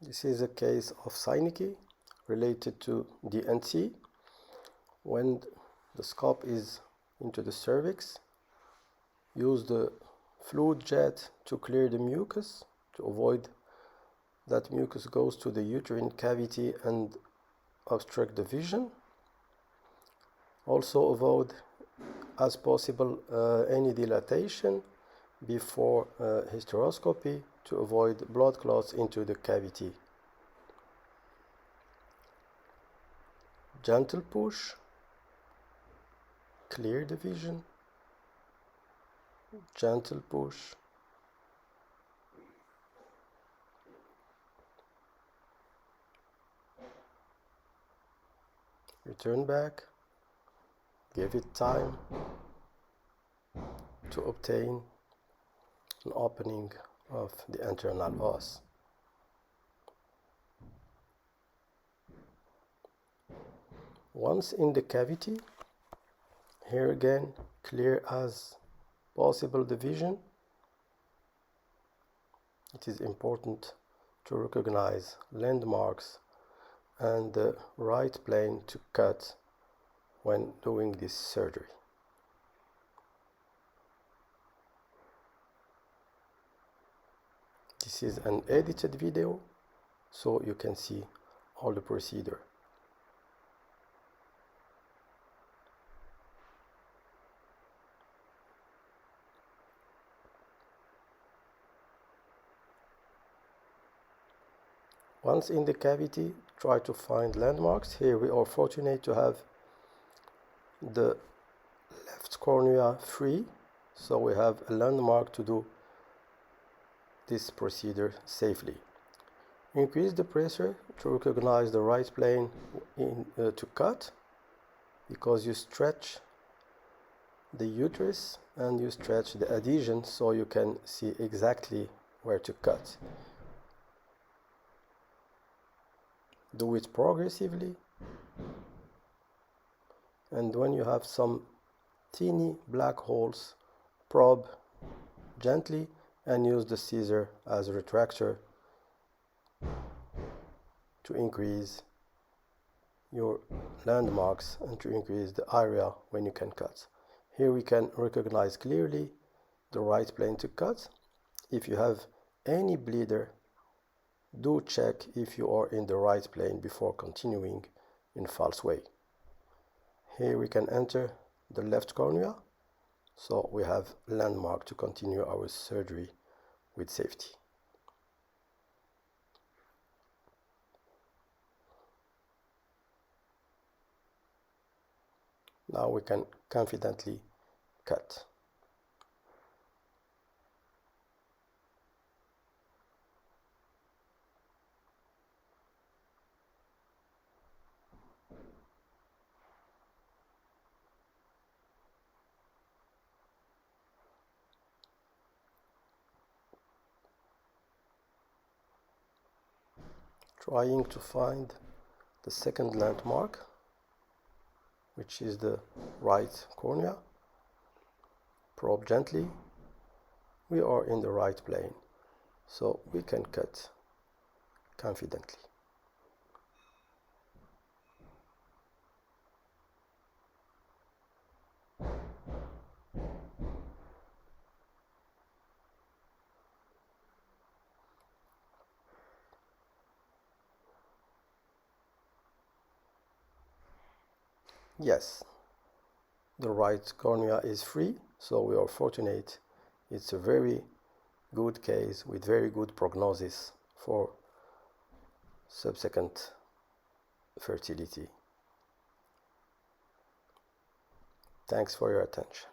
This is a case of Synechia related to DNC. When the scope is into the cervix, use the fluid jet to clear the mucus, to avoid that mucus goes to the uterine cavity and obstruct the vision. Also avoid as possible any dilatation before hysteroscopy to avoid blood clots into the cavity. Gentle push, clear the vision, gentle push, return back, give it time to obtain an opening of the internal os. Once in the cavity, here again, clear as possible the vision. It is important to recognize landmarks and the right plane to cut when doing this surgery. This is an edited video, so you can see all the procedure. Once in the cavity, try to find landmarks. Here we are fortunate to have the left cornea free, so we have a landmark to do this procedure safely. Increase the pressure to recognize the right plane to cut, because you stretch the uterus and you stretch the adhesion so you can see exactly where to cut. Do it progressively, and when you have some teeny black holes, probe gently and use the scissor as a retractor to increase your landmarks and to increase the area when you can cut. Here we can recognize clearly the right plane to cut. If you have any bleeder, do check if you are in the right plane before continuing in false way. Here we can enter the left cornea, so we have landmark to continue our surgery with safety. Now we can confidently cut. Trying to find the second landmark, which is the right cornea. Probe gently. We are in the right plane, so we can cut confidently. Yes, the right cornea is free, so we are fortunate. It's a very good case with very good prognosis for subsequent fertility. Thanks for your attention.